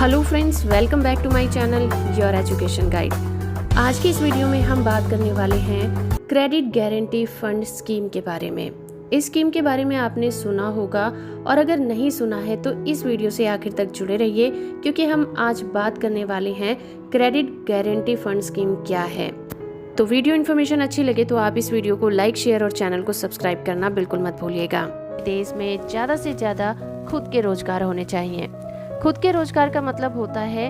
Hello friends, welcome back to my channel your education guide. आज की इस video में हम बात करने वाले हैं क्रेडिट गारंटी फंड स्कीम के बारे में। इस स्कीम के बारे में आपने सुना होगा और अगर नहीं सुना है तो इस वीडियो से आखिर तक जुड़े रहिए, क्योंकि हम आज बात करने वाले हैं क्रेडिट गारंटी फंड स्कीम क्या है। तो वीडियो इन्फॉर्मेशन अच्छी लगे तो आप इस वीडियो को लाइक, शेयर और चैनल को सब्सक्राइब करना बिल्कुल मत भूलिएगा। देश में ज़्यादा से ज़्यादा खुद के रोजगार होने चाहिए। खुद के रोजगार का मतलब होता है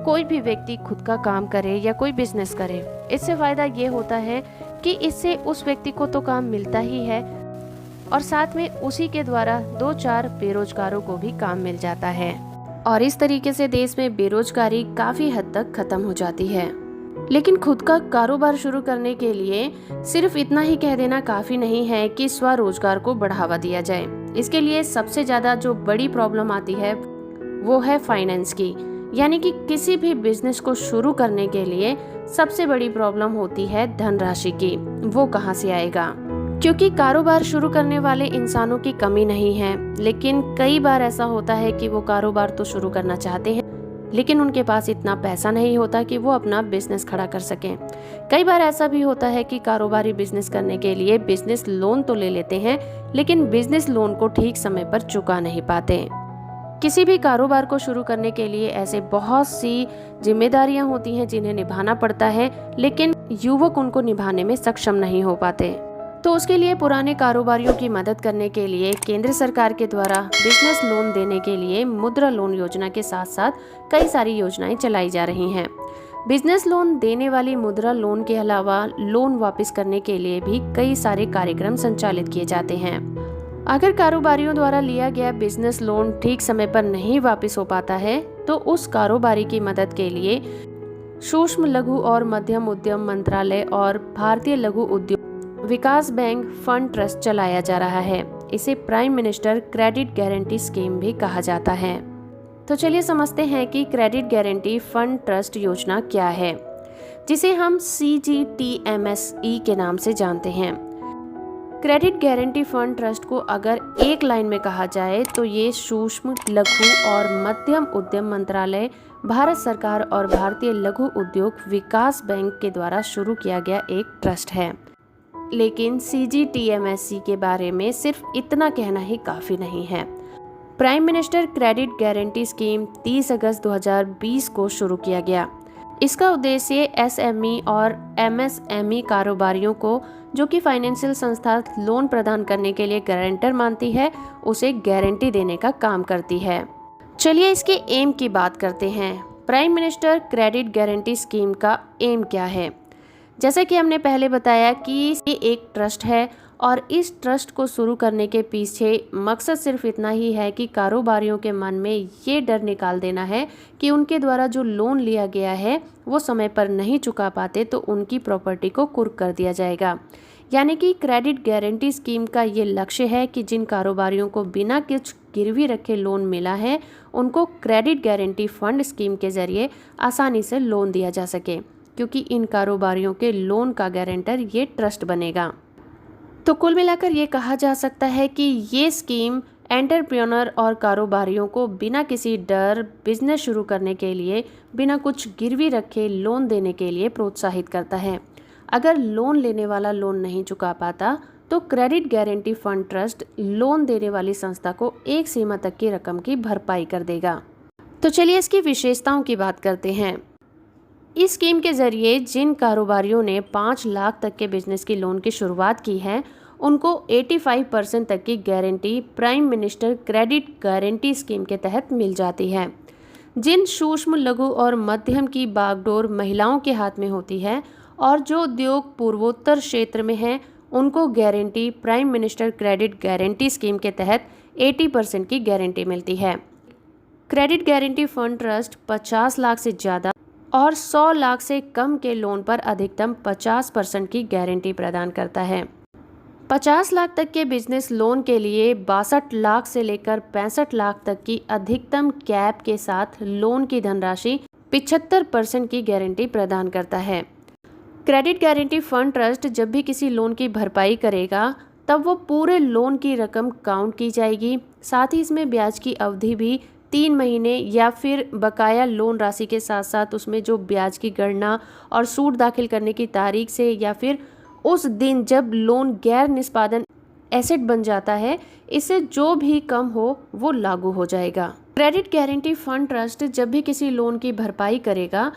कोई भी व्यक्ति खुद का काम करे या कोई बिजनेस करे। इससे फायदा ये होता है कि इससे उस व्यक्ति को तो काम मिलता ही है और साथ में उसी के द्वारा 2-4 बेरोजगारों को भी काम मिल जाता है और इस तरीके से देश में बेरोजगारी काफी हद तक खत्म हो जाती है। लेकिन खुद का कारोबार शुरू करने के लिए सिर्फ इतना ही कह देना काफी नहीं है कि स्वरोजगार को बढ़ावा दिया जाए। इसके लिए सबसे ज्यादा जो बड़ी प्रॉब्लम आती है वो है फाइनेंस की, यानी कि किसी भी बिजनेस को शुरू करने के लिए सबसे बड़ी प्रॉब्लम होती है धनराशि की। वो कहाँ से आएगा? क्योंकि कारोबार शुरू करने वाले इंसानों की कमी नहीं है, लेकिन कई बार ऐसा होता है कि वो कारोबार तो शुरू करना चाहते हैं लेकिन उनके पास इतना पैसा नहीं होता कि वो अपना बिजनेस खड़ा कर सकें। कई बार ऐसा भी होता है कि कारोबारी बिजनेस करने के लिए बिजनेस लोन तो ले लेते हैं लेकिन बिजनेस लोन को ठीक समय पर चुका नहीं पाते। किसी भी कारोबार को शुरू करने के लिए ऐसे बहुत सी जिम्मेदारियां होती हैं जिन्हें निभाना पड़ता है, लेकिन युवक उनको निभाने में सक्षम नहीं हो पाते। तो उसके लिए पुराने कारोबारियों की मदद करने के लिए केंद्र सरकार के द्वारा बिजनेस लोन देने के लिए मुद्रा लोन योजना के साथ साथ कई सारी योजनाएं चलाई जा रही हैं। बिजनेस लोन देने वाली मुद्रा लोन के अलावा लोन वापस करने के लिए भी कई सारे कार्यक्रम संचालित किए जाते हैं। अगर कारोबारियों द्वारा लिया गया बिजनेस लोन ठीक समय पर नहीं वापस हो पाता है तो उस कारोबारी की मदद के लिए सूक्ष्म लघु और मध्यम उद्यम मंत्रालय और भारतीय लघु उद्योग विकास बैंक फंड ट्रस्ट चलाया जा रहा है। इसे prime minister credit guarantee scheme भी कहा जाता है। तो चलिए समझते हैं कि क्रेडिट गारंटी फंड ट्रस्ट योजना क्या है, जिसे हम CGTMSE के नाम से जानते हैं। क्रेडिट गारंटी फंड ट्रस्ट को अगर एक लाइन में कहा जाए तो ये सूक्ष्म लघु और मध्यम उद्यम मंत्रालय, भारत सरकार और भारतीय लघु उद्योग विकास बैंक के द्वारा शुरू किया गया एक ट्रस्ट है। लेकिन CGTMSE के बारे में सिर्फ इतना कहना ही काफी नहीं है। Prime minister credit guarantee scheme 30 अगस्त 2020 को शुरू किया गया। इसका उद्देश्य SME और MSME कारोबारियों को, जो कि फाइनेंशियल संस्था लोन प्रदान करने के लिए गारंटर मानती है, उसे गारंटी देने का काम करती है। चलिए इसके एम की बात करते हैं। Prime minister credit guarantee scheme का एम क्या है? जैसा कि हमने पहले बताया कि ये एक ट्रस्ट है और इस ट्रस्ट को शुरू करने के पीछे मकसद सिर्फ इतना ही है कि कारोबारियों के मन में ये डर निकाल देना है कि उनके द्वारा जो लोन लिया गया है वो समय पर नहीं चुका पाते तो उनकी प्रॉपर्टी को कुर्क कर दिया जाएगा। यानी कि क्रेडिट गारंटी स्कीम का ये लक्ष्य है कि जिन कारोबारियों को बिना कुछ गिरवी रखे लोन मिला है उनको क्रेडिट गारंटी फंड स्कीम के जरिए आसानी से लोन दिया जा सके, क्योंकि इन कारोबारियों के लोन का गारंटर ये ट्रस्ट बनेगा। तो कुल मिलाकर ये कहा जा सकता है कि ये स्कीम एंटरप्रेन्योर और कारोबारियों को बिना किसी डर बिजनेस शुरू करने के लिए बिना कुछ गिरवी रखे लोन देने के लिए प्रोत्साहित करता है। अगर लोन लेने वाला लोन नहीं चुका पाता तो credit guarantee fund trust loan देने वाली संस्था को एक सीमा तक की रकम की भरपाई कर देगा। तो चलिए इसकी विशेषताओं की बात करते हैं। इस स्कीम के जरिए जिन कारोबारियों ने 5 लाख तक के बिजनेस की लोन की शुरुआत की है उनको 85% तक की guarantee prime minister credit guarantee scheme के तहत मिल जाती है। जिन सूक्ष्म लघु और मध्यम की बागडोर महिलाओं के हाथ में होती है और जो उद्योग पूर्वोत्तर क्षेत्र में है उनको guarantee prime minister credit guarantee scheme के तहत 80% की गारंटी मिलती है। Credit guarantee fund trust 50 lakh से ज़्यादा और 100 लाख से कम के लोन पर अधिकतम 50% की गारंटी प्रदान करता है। 50 लाख तक के बिजनेस लोन के लिए 62 लाख से लेकर 65 लाख तक की अधिकतम कैप के साथ लोन की धनराशि 75% की गारंटी प्रदान करता है। क्रेडिट गारंटी फंड ट्रस्ट जब भी किसी लोन की भरपाई करेगा तब वो पूरे लोन की रकम काउंट की जाएगी। साथ ही इसमें ब्याज की अवधि भी 3 महीने या फिर बकाया लोन राशि के साथ साथ उसमें जो ब्याज की गणना और सूद दाखिल करने की तारीख से या फिर उस दिन जब लोन गैर निष्पादन एसेट बन जाता है, इससे जो भी कम हो वो लागू हो जाएगा। क्रेडिट गारंटी फंड ट्रस्ट जब भी किसी लोन की भरपाई करेगा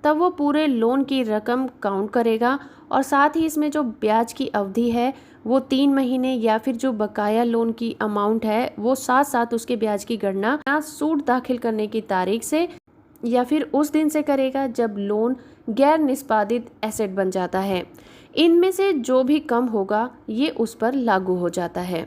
तब वो पूरे लोन की रकम काउंट करेगा और साथ ही इसमें जो ब्याज की अवधि है वो 3 महीने या फिर जो बकाया लोन की अमाउंट है वो साथ साथ उसके ब्याज की गणना सूद दाखिल करने की तारीख से या फिर उस दिन से करेगा जब लोन गैर निष्पादित एसेट बन जाता है। इनमें से जो भी कम होगा ये उस पर लागू हो जाता है।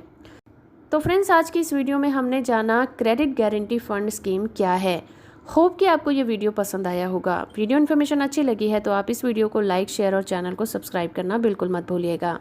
तो फ्रेंड्स, आज की इस वीडियो में हमने जाना क्रेडिट गारंटी फंड स्कीम क्या है। होप कि आपको ये वीडियो पसंद आया होगा। वीडियो इन्फॉर्मेशन अच्छी लगी है तो आप इस वीडियो को लाइक, शेयर और चैनल को सब्सक्राइब करना बिल्कुल मत भूलिएगा।